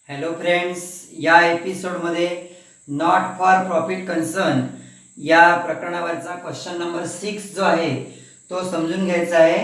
Hello friends, या एपिसोडमध्ये not for profit concern या प्रकरणावरचा क्वेश्चन नंबर 6 जो आहे तो समजून घ्यायचा आहे।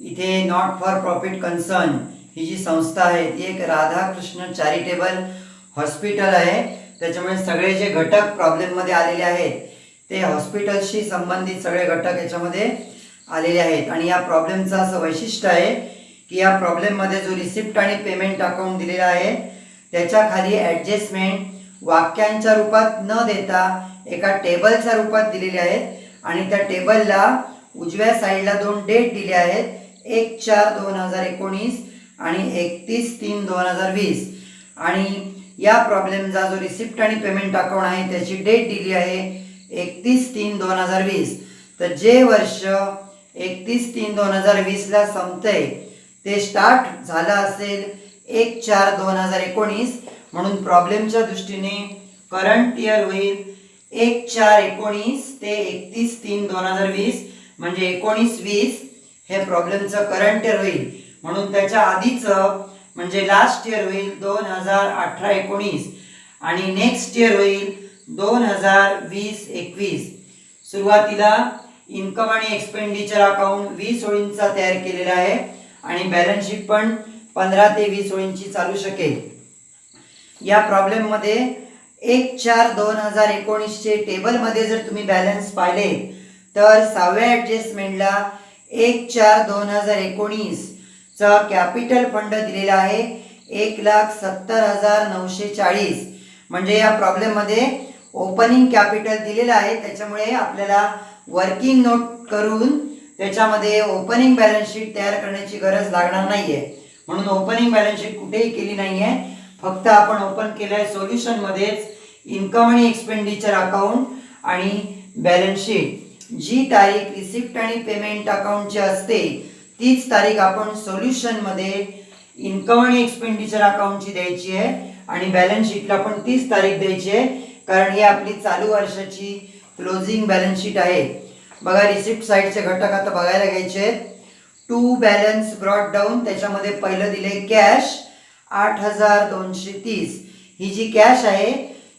इथे नॉट फॉर प्रॉफिट कन्सर्न ही जी संस्था आहे ती एक राधाकृष्ण चॅरिटेबल हॉस्पिटल आहे। त्याच्यामुळे सगळे जे घटक प्रॉब्लेममध्ये आलेले आहेत ते हॉस्पिटलशी संबंधित सगळे घटक याच्यामध्ये आलेले आहेत। आणि या प्रॉब्लेमचं असं वैशिष्ट्य आहे की या प्रॉब्लेममध्ये जो रिसिप्ट आणि पेमेंट अकाउंट दिलेला आहे त्याच्या खाली ॲडजस्टमेंट वाक्यांच्या रूपात न देता एका टेबलच्या रूपात दिलेले आहेत। आणि त्या टेबलला उजव्या साईडला दोन डेट दिले आहेत, 1/4/2019 आणि 31/3/2020। आणि या प्रॉब्लेमचा जो रिसिप्ट आणि पेमेंट अकाउंट आहे त्याची डेट दिली आहे 31/3/2020। तर जे वर्ष 31/3/2020 ला संपतंय ते स्टार्ट झालं असेल 1/4/2019, म्हणून प्रॉब्लेमच्या दृष्टीने करंट इयर होईल 1/4/19 ते 31/3/2020, म्हणजे 19-20 हे प्रॉब्लेमचं करंट इयर होईल। म्हणून त्याच्या आधीचं म्हणजे लास्ट इयर होईल 2018-19 आणि नेक्स्ट इयर होईल 2020-21। सुरुवातीला इन्कम आणि एक्सपेंडिचर अकाउंट 20 ओळींचा तयार केलेला आहे आणि बॅलन्स शीट पण 15 ते 20 ओळींची चालू शकेल। या प्रॉब्लेम मध्ये 1/4/2019 चे टेबल मध्ये जर तुम्ही बॅलन्स पाहिले तर 6व्या ॲडजस्टमेंटला 1/4/2019 चा कॅपिटल फंड दिलेला आहे 1,70,940। म्हणजे या प्रॉब्लेम मध्ये ओपनिंग कॅपिटल दिलेलं आहे, त्याच्यामुळे आपल्याला वर्किंग नोट करून त्याच्यामध्ये ओपनिंग बॅलन्स शीट तयार करण्याची गरज लागणार नाहीये। म्हणून ओपनिंग बॅलन्स शीट कुठेही केली नाहीये, फक्त आपण ओपन केलंय सोल्युशन मध्येच इन्कम आणि एक्सपेंडिचर अकाउंट आणि बॅलन्स शीट। जी तारीख रिसिप्ट आणि पेमेंट अकाउंटची असते तीच तारीख आपण सोल्युशन मध्ये इन्कम आणि एक्सपेंडिचर अकाउंटची द्यायची आहे आणि बॅलन्स शीटला पण तीच तारीख द्यायची आहे, कारण ही आपली चालू वर्षाची क्लोजिंग बॅलन्स शीट आहे। बघा, रिसिप्ट साइडचे घटक आता बघायला घ्यायचे आहेत। टू बॅलन्स ब्रॉट डाऊन, त्याच्यामध्ये पहिलं दिले कॅश 8,230। ही जी कॅश आहे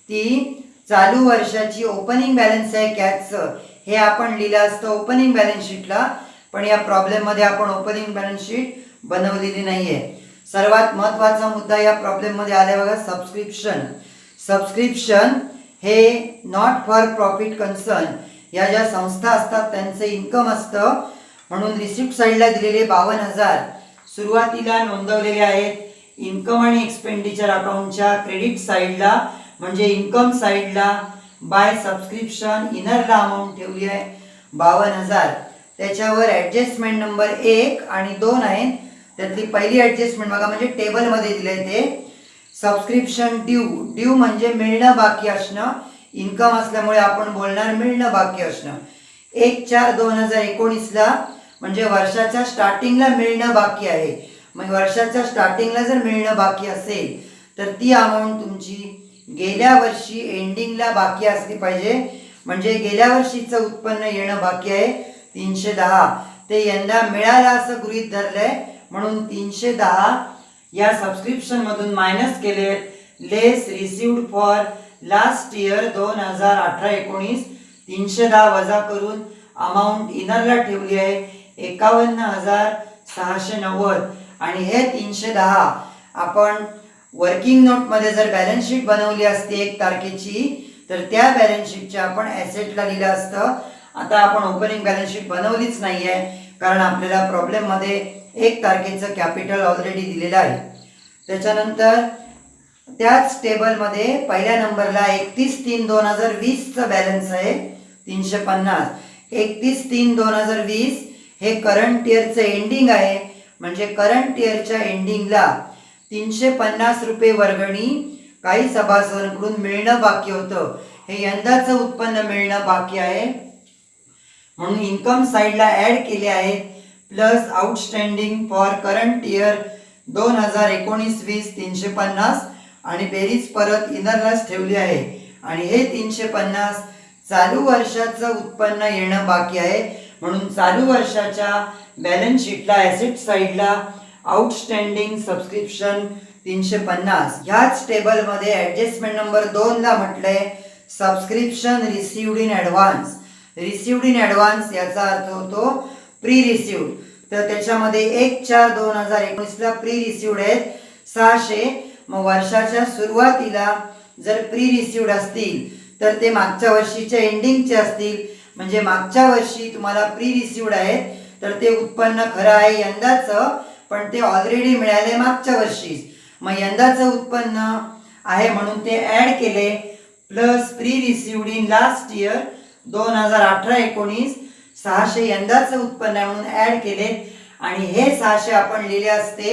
ती चालू वर्षाची ओपनिंग बॅलन्स आहे कॅशचं, हे आपण लिहिलं असतं ओपनिंग बॅलन्स शीटला, पण या प्रॉब्लेम मध्ये आपण ओपनिंग बॅलन्स शीट बनवलेली नाहीये। सर्वात महत्त्वाचा मुद्दा या प्रॉब्लेम मध्ये आलाय बघा, सबस्क्रिप्शन। सबस्क्रिप्शन हे नॉट फॉर प्रॉफिट कन्सर्न या ज्या संस्था असतात त्यांचं इन्कम असतं। म्हणून रिसिप्ट साइडला दिलेले 52,000 सुरुवातीला नोंदवलेले आहेत इन्कम आणि एक्सपेंडिचर अकाउंटच्या क्रेडिट साइडला, म्हणजे इन्कम साइडला बाय सबस्क्रिप्शन इनरला अमाऊंट ठेवली आहे 52,000। त्याच्यावर ॲडजस्टमेंट नंबर 1 आणि 2 आहेत। त्यातली पहिली ॲडजस्टमेंट बघा, म्हणजे टेबल मध्ये दिलंय ते सबस्क्रिप्शन ड्यू म्हणजे मिळणं बाकी असणं, इन्कम असल्यामुळे आपण बोलणार मिळणं बाकी असणं। 1/4/2019 ला म्हणजे वर्षाच्या स्टार्टिंगला मिळणं बाकी आहे। मग वर्षाच्या स्टार्टिंगला जर मिळणं बाकी असेल तर ती अमाऊंट तुमची गेल्या वर्षी एंडिंगला बाकी असली पाहिजे। म्हणजे गेल्या वर्षीचं उत्पन्न येणं बाकी आहे 310, ते यंदा मिळालं असं गृहीत धरलंय, म्हणून 310 या सबस्क्रिप्शन मधून मायनस केले, लेस रिसिव्ड फॉर लास्ट इयर 2018-19, 310 वजा करून अमाऊंट इनरला ठेवली आहे 51,690। आणि हे 310 आपण वर्किंग नोट मध्ये जर बॅलन्स शीट बनवली असती 1 तारखेची तर त्या बॅलन्स शीटच्या आपण ॲसेटला लिहिलं असतं। आता आपण ओपनिंग बॅलन्स शीट बनवलीच नाहीये, कारण आपल्याला प्रॉब्लेम मध्ये 1 तारखेचं कॅपिटल ऑलरेडी दिलेलं आहे। त्याच्यानंतर त्याच टेबल मध्ये पहिल्या नंबरला 31/3/2020 चा बॅलन्स आहे 350। 31/3/2020 हे करंट इयरचं एंडिंग आहे, म्हणजे करंट इयरच्या एंडिंगला 350 रुपये वर्गणी काही सभासदांकडून मिळणं बाकी होतं, हे यंदाचं उत्पन्न मिळणं बाकी आहे। म्हणून इन्कम साइडला ऍड केले आहेत plus outstanding for current year 2019-20 350 आणि बेरीज परत इनरलाच ठेवली आहे। आणि हे 350 चालू वर्षाचं उत्पन्न येणं बाकी आहे, म्हणून चालू वर्षाच्या बॅलन्स शीटला ॲसेट साइडला आउटस्टँडिंग सबस्क्रिप्शन 350. ह्याच टेबलमध्ये ॲडजस्टमेंट नंबर 2 ला म्हटलंय subscription received in advance. Received in advance याचा अर्थ होतो प्री रिसिव्ड. तर त्याच्यामध्ये 1/4/2019 प्री रिसिव्ड आहेत 600. मग वर्षाच्या सुरुवातीला जर प्री रिसिव्ड असतील तर ते मागच्या वर्षीच्या एंडिंगचे असतील. म्हणजे मागच्या वर्षी तुम्हाला प्री रिसिव्ड आहेत तर ते उत्पन्न खरं आहे यंदाचं, पण ते ऑलरेडी मिळाले मागच्या वर्षीच. मग यंदाचं उत्पन्न आहे म्हणून ते ॲड केले plus pre received in last year 2018-19 600 यंदाचं उत्पन्न आहे म्हणून ॲड केले. आणि हे 600 आपण लिहिले असते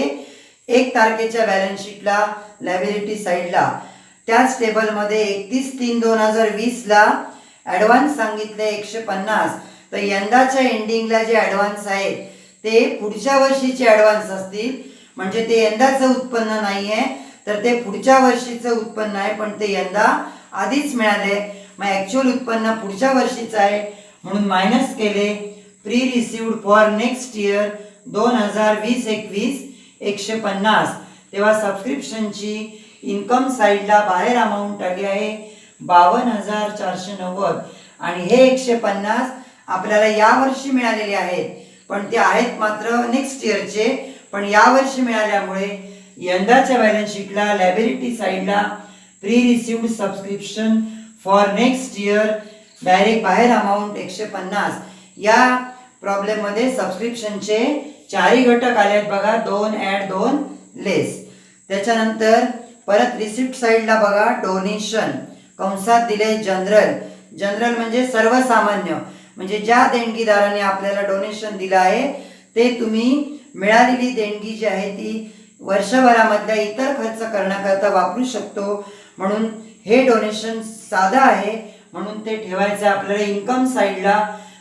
1 तारखेच्या बॅलन्स शीटला लायबिलिटी साईडला. त्याच टेबलमध्ये 31/3/2020 ला ॲडव्हान्स सांगितले 150. तर यंदाच्या एंडिंगला जे ॲडव्हान्स आहेत ते पुढच्या वर्षीचे ॲडव्हान्स असतील. म्हणजे ते यंदाचं उत्पन्न नाही आहे तर ते पुढच्या वर्षीचं उत्पन्न आहे, पण ते यंदा आधीच मिळाले. मग ॲक्च्युअल उत्पन्न पुढच्या वर्षीचं आहे म्हणून मायनस केले pre received for next year 2020-21 150. तेव्हा सबस्क्रिप्शनची इन्कम साईडला बाहेर अमाऊंट आली आहे 52,490. आणि हे 150 आपल्याला यावर्षी मिळालेले आहेत, पण ते आहेत मात्र नेक्स्ट इयरचे. पण यावर्षी मिळाल्यामुळे यंदाच्या बॅलन्स शीटला लायबिलिटी साईडला pre received subscription for next year direct बाहेर अमाऊंट 150. या प्रॉब्लेममध्ये सबस्क्रिप्शनचे 4 घटक आले आहेत बघा, 2 ॲड 2 लेस. त्याच्यानंतर परत रिसिप्ट साईडला बघा डोनेशन कंसात दिले जनरल. जनरल म्हणजे सर्वसामान्य, म्हणजे ज्या देणगीदाराने आपल्याला डोनेशन दिलं आहे ते तुम्ही मिळालेली देणगी जी आहे ती वर्षभरामधल्या इतर खर्च करण्याकरता वापरू शकतो. म्हणून हे डोनेशन साधं आहे म्हणून ते ठेवायचं आपल्याला इन्कम साईडला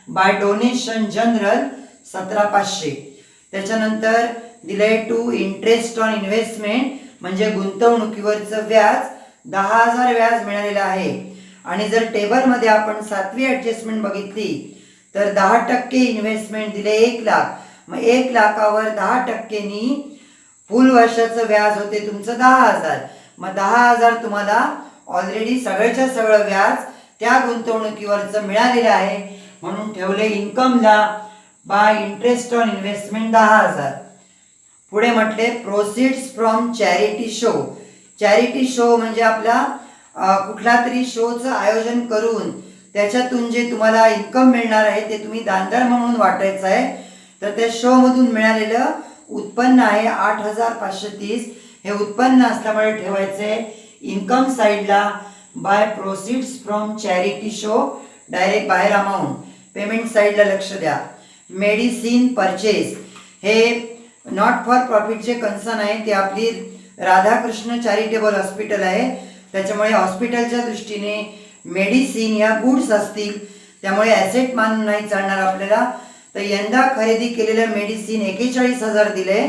बाय डोनेशन जनरल 17,500. त्याच्यानंतर दिले टू इंटरेस्ट ऑन इन्व्हेस्टमेंट म्हणजे गुंतवणुकीवरचं व्याज 10,000 व्याज मिळालेलं आहे. आणि जर टेबलमध्ये आपण 7वी ॲडजस्टमेंट बघितली तर 10% इन्व्हेस्टमेंट दिले 1 लाख. मग 1 लाखावर 10%नी फुल वर्षाचं व्याज होते तुमचं 10,000. मग 10,000 तुम्हाला ऑलरेडी सगळ्याच्या सगळं व्याज त्या गुंतवणुकीवरचं मिळालेलं आहे म्हणून ठेवले इन्कमला बाय इंटरेस्ट ऑन इन्व्हेस्टमेंट 10,000. पुढे म्हटले proceeds from charity show. Charity show म्हणजे आपला कुठला तरी शोचं आयोजन करून त्याच्यातून जे तुम्हाला इन्कम मिळणार आहे ते तुम्ही दानधर्म म्हणून वाटायचं आहे. तर त्या शोमधून मिळालेलं उत्पन्न आहे 8,530. हे उत्पन्न असल्यामुळे ठेवायचे इन्कम साईडला by proceeds from charity show direct बाहेर अमाऊंट. पेमेंट साईडला लक्ष द्या. मेडिसिन परचेस हे नॉट फॉर प्रॉफिटचे कन्सर्न आहे. ते आपली राधाकृष्ण चॅरिटेबल हॉस्पिटल आहे त्याच्यामुळे हॉस्पिटलच्या दृष्टीने मेडिसिन या गुड्स असतील त्यामुळे ॲसेट मानून नाही चालणार आपल्याला. तर यंदा खरेदी केलेलं मेडिसिन 41,000 दिले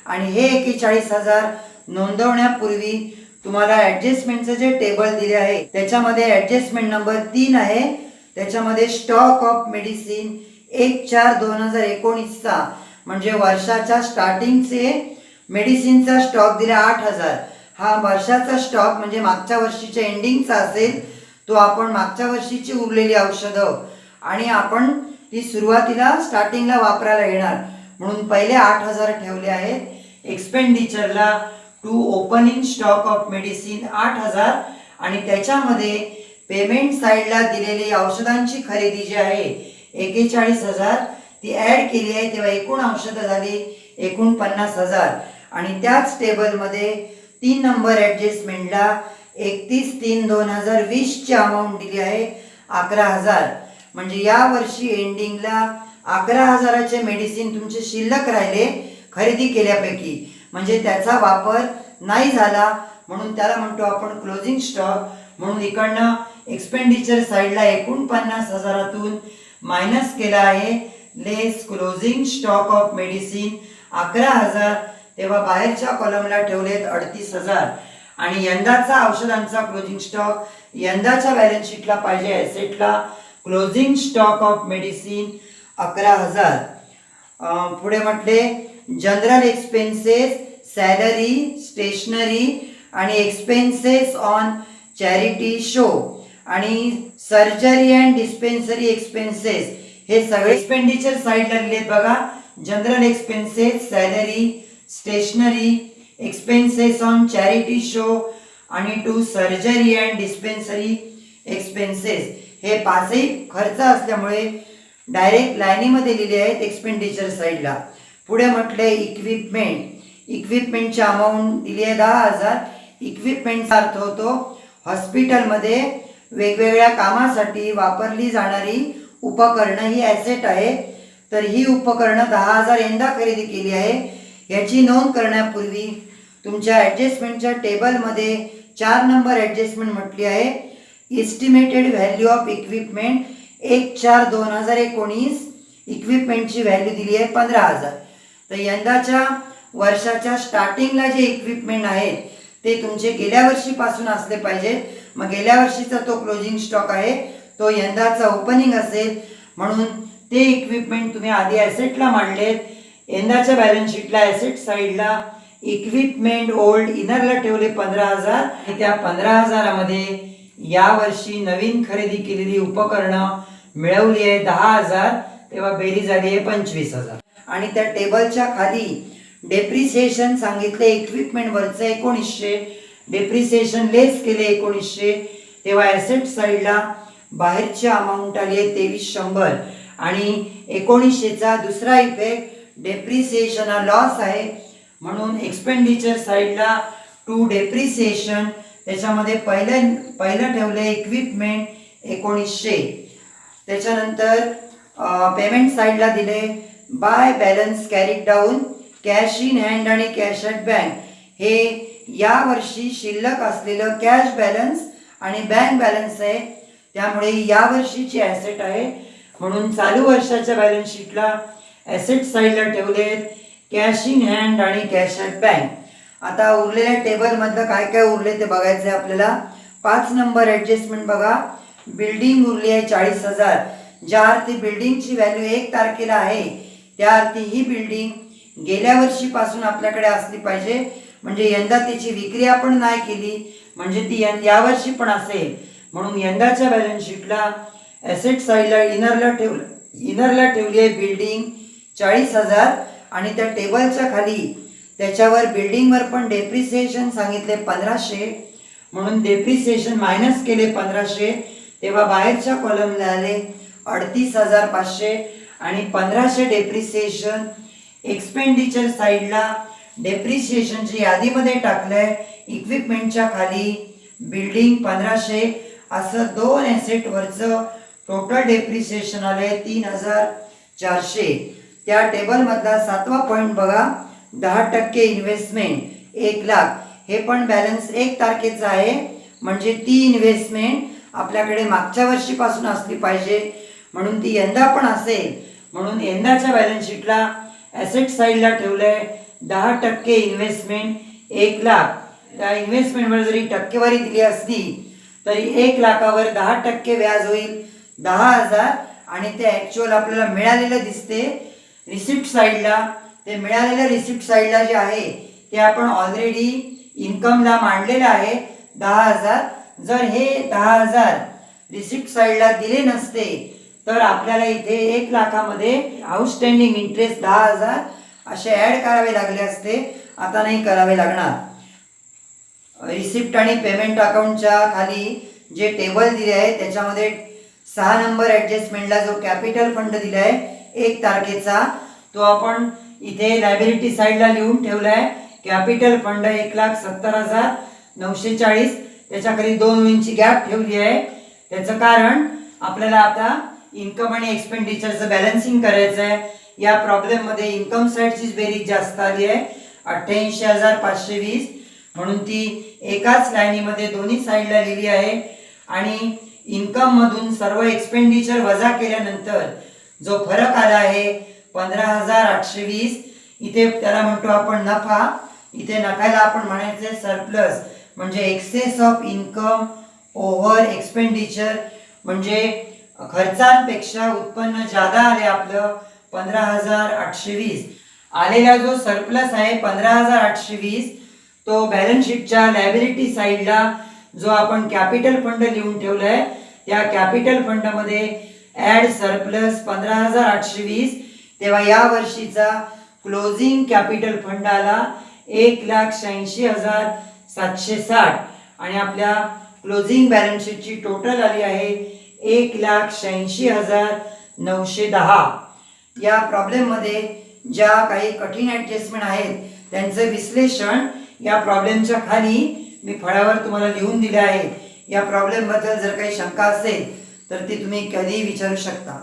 आणि हे 41,000 नोंदवण्यापूर्वी तुम्हाला ॲडजस्टमेंटचं जे टेबल दिले आहे त्याच्यामध्ये ॲडजस्टमेंट नंबर 3 आहे. त्याच्यामध्ये स्टॉक ऑफ मेडिसिन 1/4/2019 म्हणजे वर्षाच्या स्टार्टिंगचे मेडिसिनचा स्टॉक दिला 8,000. हा वर्षाचा स्टॉक म्हणजे मागच्या वर्षीच्या एंडिंगचा असेल. तो आपण मागच्या वर्षीची उरलेली औषधं आणि आपण ती सुरुवातीला स्टार्टिंगला वापरायला येणार म्हणून पहिले 8,000 ठेवले आहेत. एक्सपेंडिचरला to opening stock of medicine 8,000 आणि त्याच्यामध्ये पेमेंट साईडला दिलेली औषधांची खरेदी जी आहे 41,000 ती ॲड केली आहे. तेव्हा एकूण औषधं झाली 49,000. आणि त्याच टेबलमध्ये 3 नंबर ॲडजस्टमेंटला 31/3/2020 ची अमाऊंट दिली आहे 11,000. म्हणजे या वर्षी एंडिंगला 11,000चे मेडिसिन तुमचे शिल्लक राहिले खरेदी केल्यापैकी, म्हणजे त्याचा वापर नाही झाला म्हणून त्याला म्हणतो आपण क्लोजिंग स्टॉक. म्हणून इकडनं एक्सपेंडिचर साईडला 49,000तून मायनस केला आहे less closing stock of medicine 11,000. तेव्हा बाहेरच्या कॉलमला ठेवलेत 38,000. आणि यंदाचा औषधांचा क्लोजिंग स्टॉक यंदाच्या बॅलन्स शीटला पाहिजे ॲसेटला क्लोजिंग स्टॉक ऑफ मेडिसिन 11,000. पुढे म्हटले जनरल एक्सपेन्सेस सॅलरी, स्टेशनरी आणि एक्सपेन्सेस ऑन चॅरिटी शो आणि सर्जरी अँड डिस्पेन्सरी एक्सपेन्सेस हे सगळे एक्सपेंडिचर साईडला लिहिलेत बघा. General expenses, salary, stationery, expenses on charity show आणि to surgery and dispensary expenses हे पाचही खर्च असल्यामुळे डायरेक्ट लाईनीमध्ये लिहिले आहेत एक्सपेंडिचर साईडला. पुढे म्हटले इक्विपमेंटची अमाऊंट दिली आहे 10,000. इक्विपमेंटचा अर्थ होतो हॉस्पिटलमध्ये वेगवेगळ्या कामासाठी वापरली जाणारी उपकरणं ही ॲसेट आहे. तर ही उपकरणं 10,000 यंदा खरेदी केली आहे. याची नोंद करण्यापूर्वी तुमच्या ॲडजस्टमेंटच्या टेबलमध्ये 4 नंबर ॲडजस्टमेंट म्हटली आहे. एस्टिमेटेड व्हॅल्यू ऑफ इक्विपमेंट 1/4/2019 इक्विपमेंटची व्हॅल्यू दिली आहे 15,000. तर यंदाच्या वर्षाच्या स्टार्टिंगला जे इक्विपमेंट आहेत ते तुमचे गेल्या वर्षीपासून असले पाहिजेत. मग गेल्या वर्षीचा तो क्लोजिंग स्टॉक आहे तो यंदाचा ओपनिंग असेल म्हणून ते इक्विपमेंट तुम्ही आधी ॲसेटला मांडलेत. यंदाच्या बॅलन्स शीटला ॲसेट साईडला इक्विपमेंट ओल्ड इनरला ठेवले 15,000 आणि त्या 15,000मध्ये यावर्षी नवीन खरेदी केलेली उपकरणं मिळवली आहे 10,000. तेव्हा बेरीज झाली आहे 25,000. आणि त्या टेबलच्या खाली डेप्रिसिएशन सांगितले इक्विपमेंटवरचं 1900, डेप्रिसिएशन लेस केले 1900. तेव्हा ॲसेट साईडला बाहेरची अमाऊंट आली आहे 2300 आणि 1900चा दुसरा इफेक्ट डेप्रिसिएशन हा लॉस आहे म्हणून एक्सपेंडिचर साईडला टू डेप्रिसिएशन त्याच्यामध्ये पहिलं ठेवलं इक्विपमेंट 1900. त्याच्यानंतर पेमेंट साईडला दिले by balance carried down, cash in hand आणि कॅश ॲट बँक हे यावर्षी शिल्लक असलेलं कॅश बॅलन्स आणि बँक बॅलन्स आहे. त्यामुळे यावर्षीची ॲसेट आहे म्हणून चालू वर्षाच्या बॅलन्स शीटला ॲसेट साईडला ठेवलेत कॅश इन हँड आणि कॅश ॲट बँक. आता उरलेल्या टेबलमधलं काय काय उरले ते बघायचं आहे आपल्याला. 5 नंबर ॲडजस्टमेंट बघा. बिल्डिंग उरली आहे 40,000. ज्या अर्थी बिल्डिंगची व्हॅल्यू 1 तारखेला आहे त्या अर्थी ही बिल्डिंग गेल्या वर्षीपासून आपल्याकडे असली पाहिजे. म्हणजे यंदा तिची विक्री आपण नाही केली म्हणजे ती यावर्षी पण असेल म्हणून यंदाच्या बॅलन्स शीटला ॲसेट साईडला इनरला ठेवली आहे बिल्डिंग 40,000 आणि त्या टेबलच्या खाली त्याच्यावर बिल्डिंगवर पण डेप्रिसिएशन सांगितले 1500 म्हणून डेप्रिसिएशन मायनस केले 1500. तेव्हा बाहेरच्या कॉलमला आले 38,500 आणि 1500 डेप्रिसिएशन. एक्सपेंडिचर साईडला डेप्रिसिएशनची यादीमध्ये टाकलंय इक्विपमेंटच्या खाली बिल्डिंग 1500 असं 2 ॲसेटवरचं टोटल डेप्रिसिएशन आले 3,400. त्या टेबलमधला 7वा पॉईंट बघा. 10% इन्व्हेस्टमेंट 1,00,000 हे पण बॅलन्स 1 तारखेचा आहे म्हणजे ती इन्व्हेस्टमेंट आपल्याकडे मागच्या वर्षीपासून असली पाहिजे म्हणून ती यंदा पण असेल म्हणून यंदाच्या बॅलन्स शीटला ॲसेट साईडला ठेवलंय 10% इन्व्हेस्टमेंट 1,00,000. त्या इन्व्हेस्टमेंटवर जरी टक्केवारी दिली असली तरी 1,00,000वर 10% व्याज होईल 10,000 आणि ते ॲक्च्युअल आपल्याला मिळालेलं दिसते रिसिप्ट साईडला. ते मिळालेलं रिसिप्ट साईडला जे आहे ते आपण ऑलरेडी इन्कमला मांडलेलं आहे 10,000. जर हे 10,000 रिसिप्ट साईडला दिले नसते तर आपल्याला इथे 1,00,000मध्ये आउटस्टँडिंग इंटरेस्ट 10,000 असे ॲड करावे लागले असते. आता नाही करावे लागणार. रिसिप्ट आणि पेमेंट अकाउंटच्या खाली जे टेबल दिले आहे त्याच्यामध्ये 6 नंबर ॲडजस्टमेंटला जो कॅपिटल फंड दिला आहे 1 तारखेचा तो आपण इथे लायबिलिटी साईडला लिहून ठेवला आहे. कॅपिटल फंड 1,70,940 त्याच्याखाली 2 इंची गॅप ठेवली आहे. त्याचं कारण आपल्याला आता इन्कम आणि एक्सपेंडिचरचं बॅलन्सिंग करायचं आहे. या प्रॉब्लेममध्ये इन्कम साईडचीच बेरीज जास्त आली आहे 88,520 म्हणून ती एकाच लाईनीमध्ये दोन्ही साईडला लिहिली आहे. आणि इन्कममधून सर्व एक्सपेंडिचर वजा केल्यानंतर जो फरक आला आहे 15,820 इथे त्याला म्हणतो आपण नफा. इथे नफ्याला आपण म्हणायचं सरप्लस म्हणजे excess of income over expenditure म्हणजे खर्चांपेक्षा उत्पन्न जादा आले आपलं 15,820. आलेला जो सरप्लस आहे 15,820 तो बॅलन्स शीटच्या लायबिलिटी साईडला जो आपण कॅपिटल फंड लिहून ठेवलाय त्या कॅपिटल फंडमध्ये ऍड सरप्लस 15,820 तेव्हा या वर्षीचा क्लोजिंग कॅपिटल फंड आला 1,86,760 आणि आपल्या क्लोजिंग बॅलन्स शीटची टोटल आली आहे 1,86,910. या प्रॉब्लेममध्ये ज्या काही कठीण ॲडजस्टमेंट आहेत त्यांचं विश्लेषण या प्रॉब्लेमच्या खाली मी फळ्यावर तुम्हाला लिहून दिले आहे. या प्रॉब्लेमबद्दल जर काही शंका असेल तर ती तुम्ही कधीही विचारू शकता.